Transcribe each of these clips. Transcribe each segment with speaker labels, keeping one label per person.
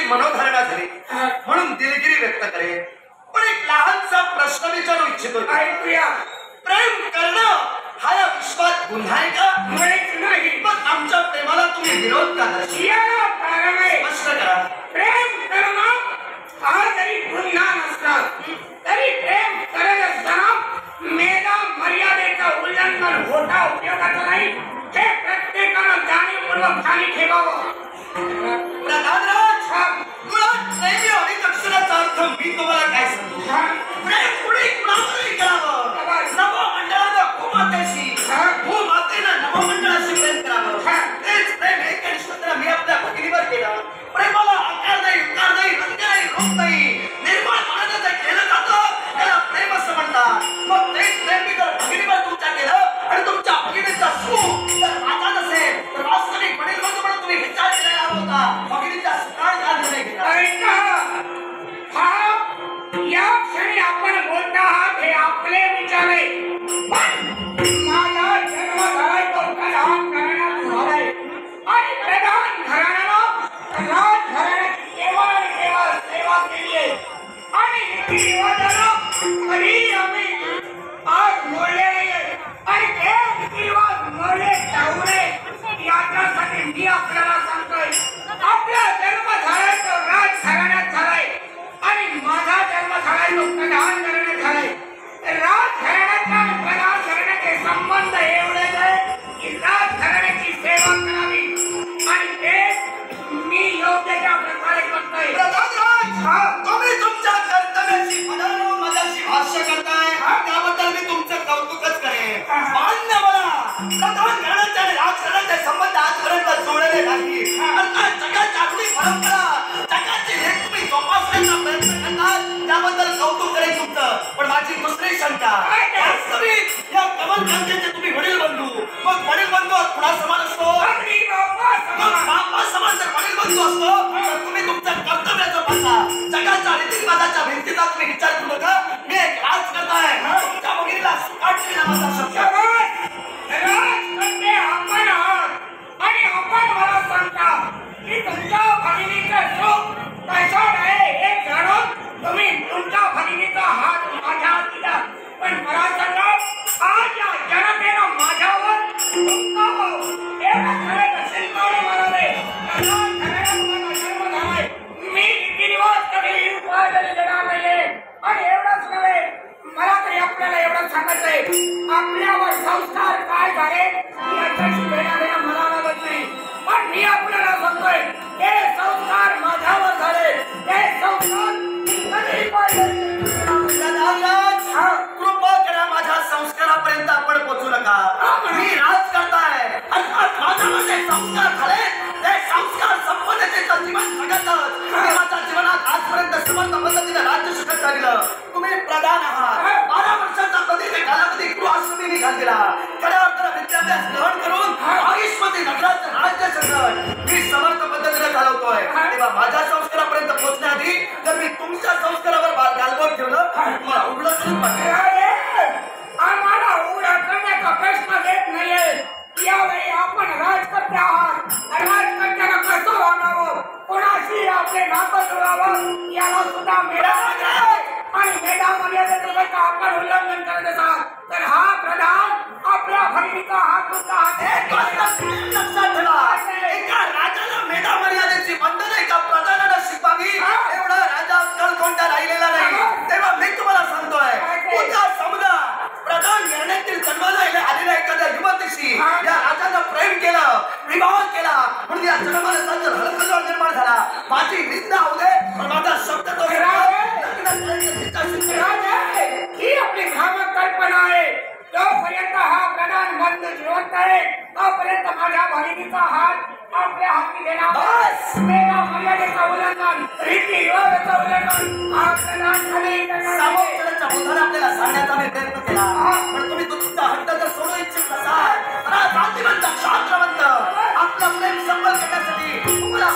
Speaker 1: मनोधारणा झाली म्हणून दिलगिरी व्यक्त करेन. पण एक लहानसा प्रश्न विचारू इच्छितो.
Speaker 2: ऐकूया.
Speaker 1: प्रेम करणं हा या विश्वात गुन्हा आहे का?
Speaker 2: नाही.
Speaker 1: मग आमच्या प्रेमाला तुम्ही विरोध का करता?
Speaker 2: याला कारण आहे.
Speaker 1: स्पष्ट करा.
Speaker 2: प्रेम करणं हा जरी गुन्हा नसला तरी प्रेम करत असताना मेधा मर्यादेचं उल्लंघन होता उपयोगाचं नाही हे प्रत्येकानं जाणीवपूर्वक ठाणी ठेवावं.
Speaker 1: प्रधानराज, मुळात प्रेमी अधिक अक्षराचा अर्थ मी तुम्हाला काय सांगू? प्रेम पुढे कुणावरही करावं. नवमंडळानं भूमातेशी, भूमातेनं नवमंडळाशी प्रेम करावं. तेच प्रेम हे कनिष्ठत्र मी आपल्या भगिनीवर केलं. प्रेमाला आकार नाही, उकार नाही, रंग नाही, रूप नाही, निर्माण मनानं जे केलं जातं त्याला प्रेम असं म्हणतात. मग तेच प्रेम मी जर भगिनीवर तुमच्या केलं आणि तुमच्या भगिनीचा सुख जर माझा नसेल तर वास्तविक वडील बंधू म्हणून तुम्ही विचार करायला हवा होता. भगिनीचा सुकाळ का निर्णय घेतला?
Speaker 2: या क्षणी आपण बोलता आहात हे आपले विचार आहे. माझा जन्म झालाय तो प्रधान घराण्यात झालाय आणि प्रधान घराण्याला राजघराण्याची केवळ आणि केवळ सेवा केली आहे आणि रीतिरिवाजानं कधी आम्ही आज मोडले नाहीये आणि ते रीतिरिवाज मोडले जाऊ नये याच्यासाठी मी आपल्याला सांगतोय. आपला जन्म झालाय तो राजघराण्यात झालाय आणि माझा जन्म झालाय तो प्रधान घराण्यात झालाय. राजघराण्याच्या आणि प्रधान घराण्याचे संबंध एवढेच आहे की राजघराण्याची सेवा करावी आणि ते मी योग्य त्या प्रकारे करतोय.
Speaker 1: प्रधानराज, तुम्ही तुमच्या कर्तव्याची पदावरून माझ्याशी भाष्य करताय त्याबद्दल मी तुमचं कौतुकच करेन. मान्य मला प्रधान घराण्याचे आणि राजघराण्याचे संबंध आजपर्यंत जोडले नाही. जगाची आधुनिक परंपरा जगाची लेख तुम्ही जोपासण्याचा प्रयत्न करतात त्याबद्दल कौतुक करेन तुमचं. पण माझी दुसरी शंका, वास्तविक या कमलकांतीचे तुम्ही वडील बंधू, मग वडील बंधू कुणा समान असतो? बापा समान जर वडील बंधू असतो तर तुम्ही तुमच्या कर्तव्याचं पासा जगाच्या रीतिरिवाजाच्या भिंतीचा तुम्ही विचार करू नका. मी एक राज करताय तुमच्या मुलीला सुकाटली नावाचा शब्द.
Speaker 2: आपण आहात आणि आपण मला सांगता की तुमच्या भगिनीचं सुख कसं आहे हे जाणून तुम्ही तुमच्या भगिनीचा हात माझ्या दिला. पण मला सांगा आज या जनतेनं माझ्यावर मी रीतिरिवाज कधी उपाय देणार नाहीये आणि एवढंच नव्हे मला तरी आपल्याला एवढं सांगायचंय आपल्यावर संस्कार काय झाले याच्याशी देणं मला लागत नाही. पण मी आपल्याला सांगतोय हे संस्कार माझ्यावर झाले हे संस्कार कधी
Speaker 1: कृपा करा माझ्या संस्कारापर्यंत आपण पोहोचू नका. मी राज करताय अर्थात माझ्यामध्ये संस्कार झाले ते संस्कार संपन्नतेचं जीवन जगतच माझ्या जीवनात आजपर्यंत समर्थ पद्धतीने राज्य शिकत राहिलं. तुम्ही प्रधान आहात. 12 वर्षाचा कधी ते कालावधी गृहाश्रमी निघाल गेला. खऱ्या अर्थानं विद्याभ्यास ग्रहण करून आयुष्यमध्ये नगराचं राज्य संघट मी समर्थ पद्धतीने चालवतोय. तेव्हा माझ्या संस्कारापर्यंत पोहोचण्याआधी जर मी तुमच्या संस्कारावर गालबोट ठेवलं मला उघडं करून
Speaker 2: आम्हाला उघडा करण्याचा प्रश्न येत नाहीये. यावेळी आपण राजकर्ते आहात. राजकर्त्याला कसं वागावं कोणाशी आपले नातं जुळावं याला सुद्धा मेधा आणि मेधा मर्यादेचं जर का आपण उल्लंघन करत असाल तर हा प्रधान आपल्या भगिनीचा हात सुद्धा
Speaker 1: लक्षात ठेवा. एका राजाला मेधा मर्यादेची बंधनं एका प्रधानाला शिकवावी एवढा राजा कलकोंडा राहिलेला नाही. तेव्हा मी तुम्हाला सांगतोय उद्या समजा प्रधान घराण्यातील जन्माला आलेल्या एखाद्या युवतीशी या राजानं प्रेम केलं विवाह केला म्हणून या जन्माला हलकल्लोळ निर्माण झाला. माझी निंदा होऊ दे पण माझा शब्द तो
Speaker 2: ही आपली भ्रामक कल्पना आहे. जोपर्यंत हा प्रधान बंधू जिवंत आहे तोपर्यंत माझ्या भगिनीचा हात आपल्या हाती देणार. मेधा मर्यादेचं उल्लंघन रीतिरिवाजाचं उल्लंघन हा प्रधान
Speaker 1: सामोपचाराच्या बोधाने आपल्याला सांगण्याचा मी प्रयत्न केला. पण तुम्ही तुमचा हट्ट जर सोडू इच्छित नसाल तर जातीवंत शास्त्रवंत आपलं प्रेम संबल करण्यासाठी तुम्हाला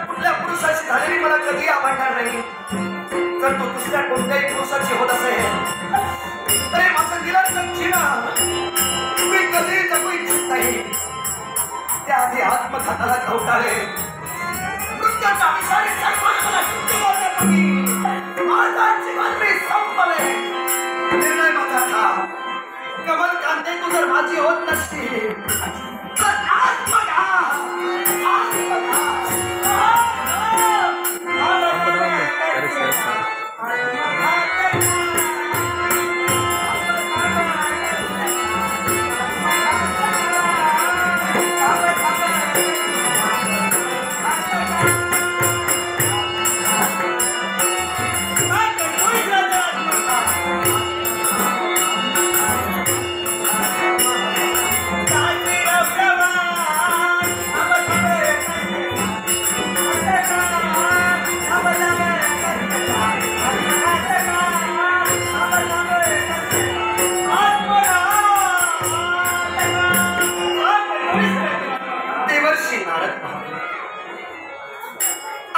Speaker 1: कुठल्या पुरुषाची झालेली मला कधी आवडणार नाही. जर तो दुसऱ्या कोणत्याही पुरुषाची होत असेल तरी माझं निरंतर जीवन मी कधी जगू इच्छित नाही. त्याआधी आत्मघाताला कवटाळे मृत्यूच्या विषारी सर्वांना किती बोलण्यापूर्वी माझा जीवन मी संपले. निर्णय माझा था. कमल कांते तू जर माझी होत नसती तर आत्मघात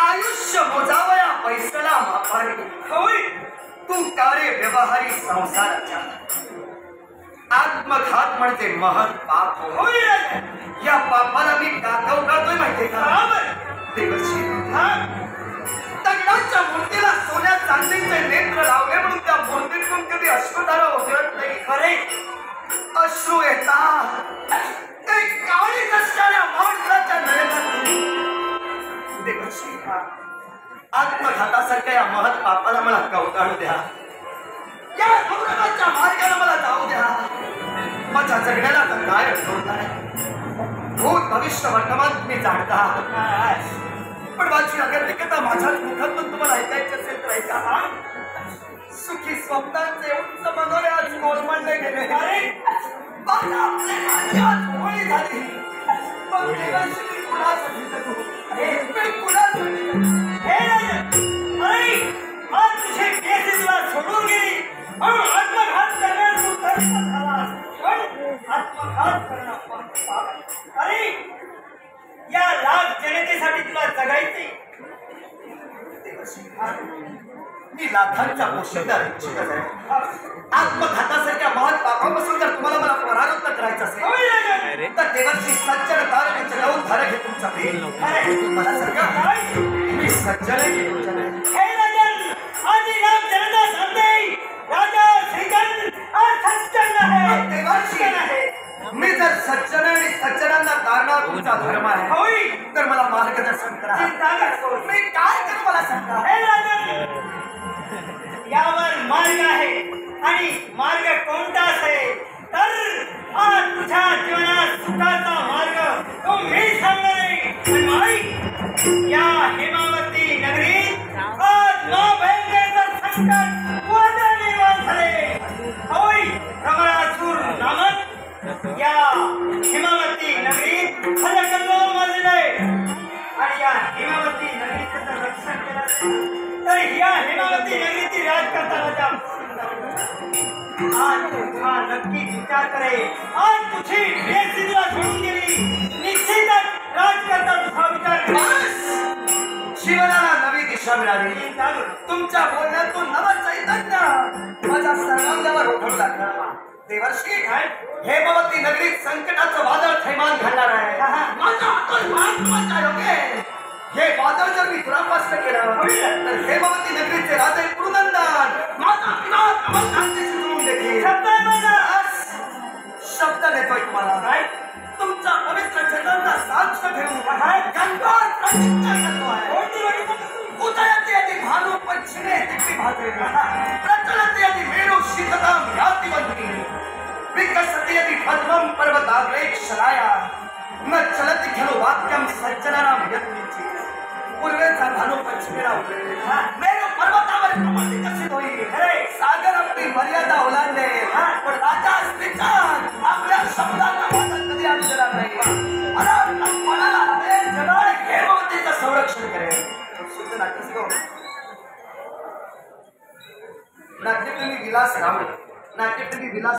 Speaker 1: आयुष्य मोजावया पैसला मापारी होय तू कार्य व्यवहारी संसाराच्या. आत्मघात म्हणजे महत् पाप होय. या पापाला मी काकव करतोय माहितीये का देवर्षी. दगडाच्या मूर्तीला सोन्या चांदीचे नेत्र लावले म्हणून त्या मूर्तीतून कधी अश्रुधारा उघडत नाही. खरे अश्रू येतात ते काळी नसणाऱ्या माणसाच्या नयनातून. आत्मघातासारख्या या महत् पापाला मला कवटाळू द्या. या गौरवाच्या मार्गाला मला जाऊ द्या. माझ्या जगण्याला तर काय अडवणार. भूत भविष्य वर्तमान तुम्ही जाणता पण माझी अगतिकता माझ्याच मुखातून तुम्हाला ऐकायची असेल तर ऐका. सुखी स्वप्नांचे उंच मनोरे आज कोलमडले गेले. माझ्या प्रेमाची आज होळी झाली. पण देवाशी मी कुणासाठी जगू. मी कुणासाठी जगू. आज तुझे केस तुला सोडून गेली म्हणून आत्मघात करण्यास तू तत्पर झालास. पण आत्मघात करणं अरे या लाख जनतेसाठी तुला जगायचे. मी मी लाखांचा पोशिंदा इच्छितच आहे. आत्मघातासारख्या महान पापापासून जर तुम्हाला मला परावृत्त करायचं असेल तर देवाची सज्जन तारक जगावून धारक हे तुमचा प्रेम. मला सांगा मी सज्जन आहे की दुर्जन आहे?
Speaker 2: हे राजन, आधी नाम जनता सांगते राजा श्रीचंद और सज्जन आहे.
Speaker 1: देवाची आहे. मी जर सज्जन आहे आणि सज्जनांना तारणार तुमचा धर्म आहे
Speaker 2: होय,
Speaker 1: तर मला मार्गदर्शन करा.
Speaker 2: चिंता नको.
Speaker 1: मी काय करू मला सांगा.
Speaker 2: हे राजन, यावर मार्ग आहे आणि मार्ग कोणता असेल तर आज तुझ्या जीवनात सुखाचा मार्ग तो मी सांगणार आहे. आणि माई, या हेमावती नगरीत आज मा बहिणीचं संकट वादळ निर्माण झाले. होय, भ्रमरासूर नामक या हेमावती नगरीत खलकल्लोळ माजले आणि या हेमावती नगरीचं जर रक्षण केलं तर या हेमावती नगरीची राजकर्ता राजा आज तुझा नक्कीच विचार करे. आज तुझी बेसिदीला सोडून गेली, निश्चितच राजकर्ता तुझा विचार करे.
Speaker 1: जीवनाला नवी दिशा मिळाली. तुमच्या बोलण्यातून नवं चैतन्य माझ्या सर्वांगावर ओढू लागला. देवर्षी हेमावती नगरीत संकटाचं वादळ थैमान घालणार आहे. माझ्या हातून महात्माच्या योगे हे वादळ जर मी दुरापास्त केलं तर हेमावती नगरीचे राजे पुरुनंदन माझा विनाश कमलकांती शिजवून देतील. शब्द देतोय तुम्हाला. काय तुमच्या पवित्र चरणांना साक्ष ठेवून गणगोर प्रतिज्ञा करतोय. उदयते यदि भानु पश्चिमे दिव्य भाते प्रचलते यदि मेरु शीततां याति बन्धि विकसति यदि पद्मं पर्वताग्रे शलाया न चलति खलु वाक्यं सज्जनानां यत्किंचित्. पूर्वेचा भानु पश्चिमेला उगलेला मेरु पर्वतावर कमल विकसित होईल. सागर आपली मर्यादा ओलांडेल पण राजा श्रीचंद आपल्या शब्दांना वादन कधी आणू देणार नाही. कोणाला जगात हेमावतीचं संरक्षण करेल. शुद्ध नाट्यप्रेमी विलास रावळे नाट्यप्रेमी विलास